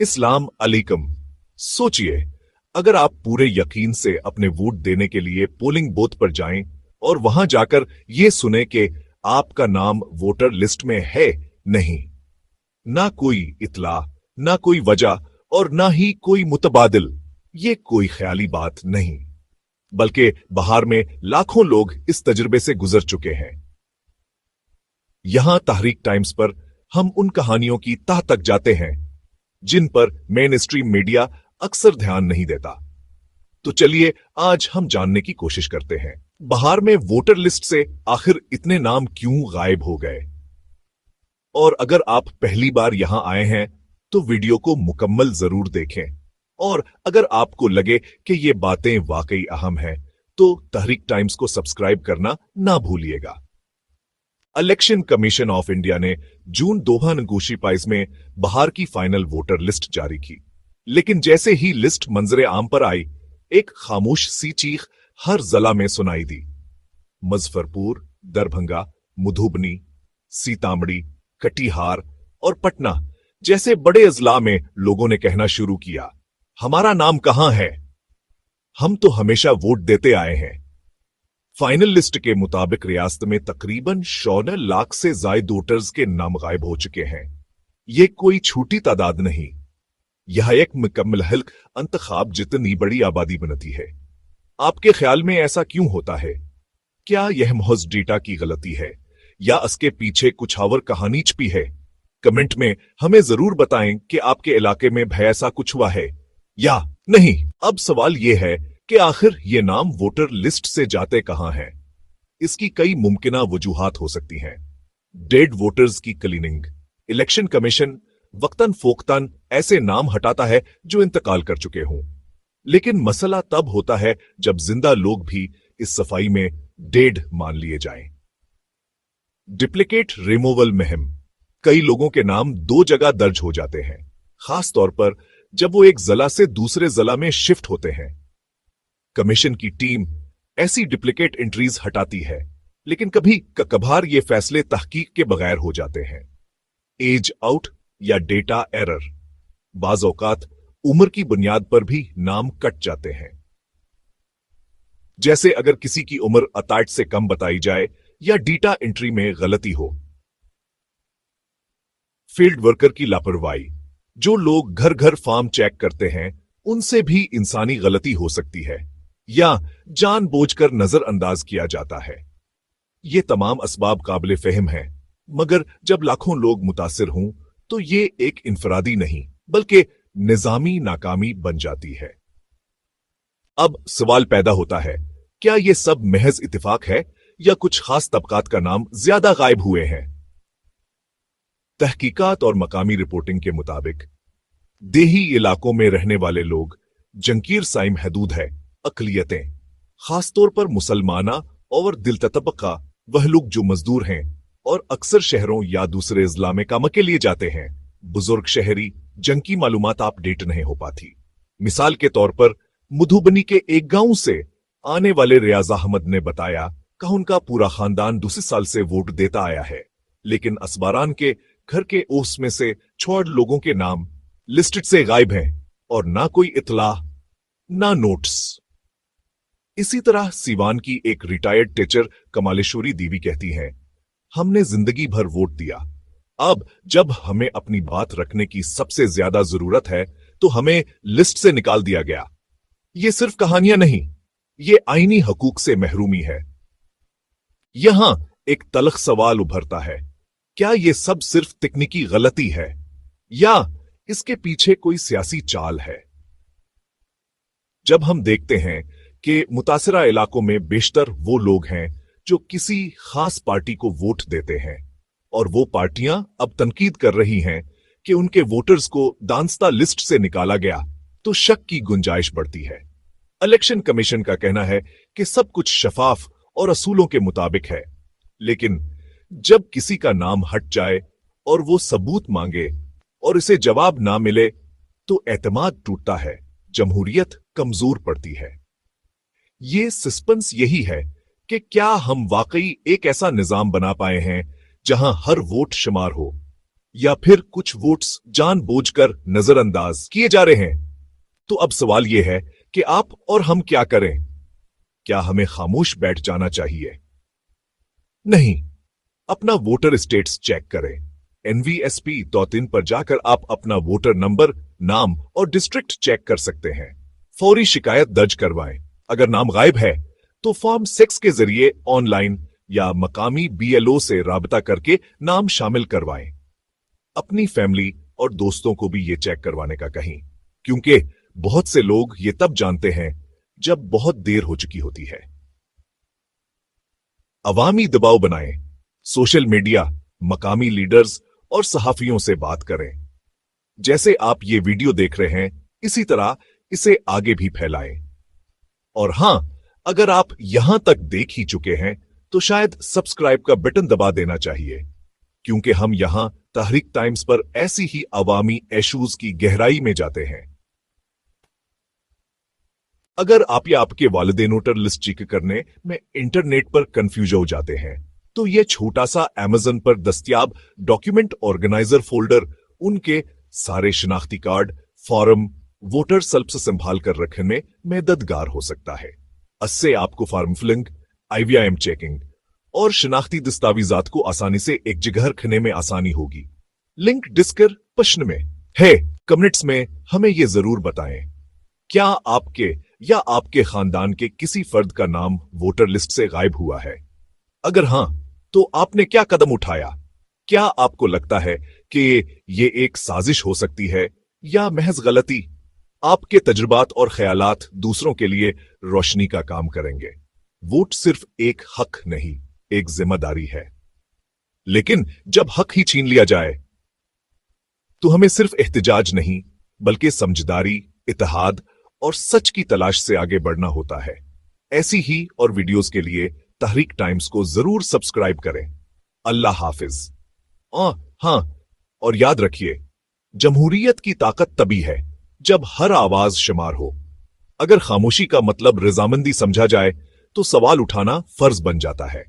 इस्लाम अलैकुम। सोचिए, अगर आप पूरे यकीन से अपने वोट देने के लिए पोलिंग बूथ पर जाएं और वहां जाकर ये सुने कि आपका नाम वोटर लिस्ट में है नहीं, ना कोई इत्ला, ना कोई वजह और ना ही कोई मुतबादिल। ये कोई ख्याली बात नहीं, बल्कि बाहर में लाखों लोग इस तजुर्बे से गुजर चुके हैं। यहां तहरीक टाइम्स पर हम उन कहानियों की तह तक जाते हैं जिन पर मेन स्ट्रीम मीडिया अक्सर ध्यान नहीं देता। तो चलिए आज हम जानने की कोशिश करते हैं, बाहर में वोटर लिस्ट से आखिर इतने नाम क्यों गायब हो गए। और अगर आप पहली बार यहां आए हैं तो वीडियो को मुकम्मल जरूर देखें, और अगर आपको लगे कि ये बातें वाकई अहम हैं तो तहरीक टाइम्स को सब्सक्राइब करना ना भूलिएगा। इलेक्शन कमीशन ऑफ इंडिया ने जून 2025 में बाहर की फाइनल वोटर लिस्ट जारी की, लेकिन जैसे ही लिस्ट मंजरे आम पर आई, एक खामोश सी चीख हर जिला में सुनाई दी। मुजफ्फरपुर, दरभंगा, मधुबनी, सीतामढ़ी, कटिहार और पटना जैसे बड़े अजला में लोगों ने कहना शुरू किया, हमारा नाम कहां है? हम तो हमेशा वोट देते आए हैं। फाइनल लिस्ट के मुताबिक रियासत में तकरीबन 14 लाख से ज्यादा वोटर्स के नाम गायब हो चुके हैं। ये कोई छोटी तादाद नहीं, यह एक मुकम्मल हल्क इंतखाब जितनी बड़ी आबादी बनती है। आपके ख्याल में ऐसा क्यों होता है? क्या यह महज डेटा की गलती है या इसके पीछे कुछ और कहानी छिपी है? कमेंट में हमें जरूर बताएं कि आपके इलाके में भी ऐसा कुछ हुआ है या नहीं। अब सवाल यह है कि आखिर ये नाम वोटर लिस्ट से जाते कहां हैं? इसकी कई मुमकिन वजूहात हो सकती हैं। डेड वोटर्स की क्लीनिंग। इलेक्शन कमीशन वक्तन फोक्तन ऐसे नाम हटाता है जो इंतकाल कर चुके हों, लेकिन मसला तब होता है जब जिंदा लोग भी इस सफाई में डेड मान लिए जाएं। डुप्लीकेट रिमूवल मुहिम। कई लोगों के नाम 2 जगह दर्ज हो जाते हैं, खास तौर पर जब वो एक जिला से दूसरे जिला में शिफ्ट होते हैं। कमीशन की टीम ऐसी डुप्लीकेट एंट्रीज हटाती है, लेकिन कभी कभार ये फैसले तहकीक के बगैर हो जाते हैं। एज आउट या डेटा एरर। बाज औकात उम्र की बुनियाद पर भी नाम कट जाते हैं, जैसे अगर किसी की उम्र 68 से कम बताई जाए या डेटा एंट्री में गलती हो। फील्ड वर्कर की लापरवाही। जो लोग घर घर फॉर्म चेक करते हैं, उनसे भी इंसानी गलती हो सकती है या जानबूझकर नजरअंदाज किया जाता है। ये तमाम असबाब काबिल फहम हैं, मगर जब लाखों लोग मुतासिर हों तो ये एक इंफरादी नहीं बल्कि निजामी नाकामी बन जाती है। अब सवाल पैदा होता है, क्या ये सब महज इत्तेफाक है या कुछ खास तबकात का नाम ज्यादा गायब हुए हैं? तहकीकात और मकामी रिपोर्टिंग के मुताबिक देही इलाकों में रहने वाले लोग जंकीर साई महदूद है। अकलियतें, खासतौर पर मुसलमाना और दिल तबका, वह लोग जो मजदूर हैं और अक्सर शहरों या दूसरे अजला में काम के लिए जाते हैं। बुजुर्ग शहरी जंकी मालूमात अपडेट नहीं हो पाती। मिसाल के तौर पर मधुबनी के एक गांव से आने वाले रियाज अहमद ने बताया कि उनका पूरा खानदान दूसरे साल से वोट देता आया है, लेकिन असबारान के घर के ओस में से 6 लोगों के नाम लिस्टेड से गायब हैं और ना कोई इतला ना नोट्स। इसी तरह सीवान की एक रिटायर्ड टीचर कमालेश्वरी देवी कहती हैं, हमने जिंदगी भर वोट दिया, अब जब हमें अपनी बात रखने की सबसे ज्यादा जरूरत है तो हमें लिस्ट से निकाल दिया गया। ये सिर्फ कहानियां नहीं, ये आईनी हकूक से महरूमी है। यहां एक तलख सवाल उभरता है, क्या ये सब सिर्फ तकनीकी गलती है या इसके पीछे कोई सियासी चाल है? जब हम देखते हैं कि मुतासिरा इलाकों में बेशतर वो लोग हैं जो किसी खास पार्टी को वोट देते हैं और वो पार्टियां अब तनकीद कर रही हैं कि उनके वोटर्स को दांस्ता लिस्ट से निकाला गया, तो शक की गुंजाइश बढ़ती है। इलेक्शन कमीशन का कहना है कि सब कुछ शफाफ और असूलों के मुताबिक है, लेकिन जब किसी का नाम हट जाए और वो सबूत मांगे और इसे जवाब ना मिले तो एतमाद टूटता है, जमहूरियत कमजोर पड़ती है। ये सस्पेंस यही है कि क्या हम वाकई एक ऐसा निजाम बना पाए हैं जहां हर वोट शुमार हो, या फिर कुछ वोट्स जानबूझकर नजरअंदाज किए जा रहे हैं? तो अब सवाल यह है कि आप और हम क्या करें? क्या हमें खामोश बैठ जाना चाहिए? नहीं, अपना वोटर स्टेटस चेक करें। nvsp.in पर जाकर आप अपना वोटर नंबर, नाम और डिस्ट्रिक्ट चेक कर सकते हैं। फौरी शिकायत दर्ज करवाएं। अगर नाम गायब है तो फॉर्म 6 के जरिए ऑनलाइन या मकामी BLO से राबता करके नाम शामिल करवाएं। अपनी फैमिली और दोस्तों को भी ये चेक करवाने का कहें, क्योंकि बहुत से लोग ये तब जानते हैं जब बहुत देर हो चुकी होती है। अवामी दबाव बनाएं। सोशल मीडिया, मकामी लीडर्स और सहाफियों से बात करें। जैसे आप ये वीडियो देख रहे हैं, इसी तरह इसे आगे भी फैलाएं। और हां, अगर आप यहां तक देख ही चुके हैं तो शायद सब्सक्राइब का बटन दबा देना चाहिए, क्योंकि हम यहां तहरीक टाइम्स पर ऐसी ही अवामी इश्यूज की गहराई में जाते हैं। अगर आप या आपके वालिदैन वोटर लिस्ट चेक करने में इंटरनेट पर कंफ्यूज हो जाते हैं तो यह छोटा सा Amazon पर दस्तयाब डॉक्यूमेंट ऑर्गेनाइजर फोल्डर उनके सारे शिनाख्ती कार्ड, फॉर्म, वोटर स्लिप से संभाल कर रखने में मददगार हो सकता है। इससे आपको फॉर्म फिलिंग, IVIM चेकिंग और शिनाख्ती दस्तावेजात को आसानी से एक जगह रखने में आसानी होगी। लिंक डिस्क्रिप्शन में है। कमेंट्स में हमें यह जरूर बताएं, क्या आपके या आपके खानदान के किसी फर्द का नाम वोटर लिस्ट से गायब हुआ है? अगर हां, तो आपने क्या कदम उठाया? क्या आपको लगता है कि ये एक साजिश हो सकती है या महज गलती? आपके तजुर्बात और ख्यालात दूसरों के लिए रोशनी का काम करेंगे। वोट सिर्फ एक हक नहीं, एक जिम्मेदारी है। लेकिन जब हक ही छीन लिया जाए तो हमें सिर्फ एहतजाज नहीं, बल्कि समझदारी, इत्तेहाद और सच की तलाश से आगे बढ़ना होता है। ऐसी ही और वीडियोस के लिए तहरीक टाइम्स को जरूर सब्सक्राइब करें। अल्लाह हाफिज। हां, और याद रखिए, जमहूरियत की ताकत तभी है जब हर आवाज शुमार हो। अगर खामोशी का मतलब रजामंदी समझा जाए तो सवाल उठाना फर्ज बन जाता है।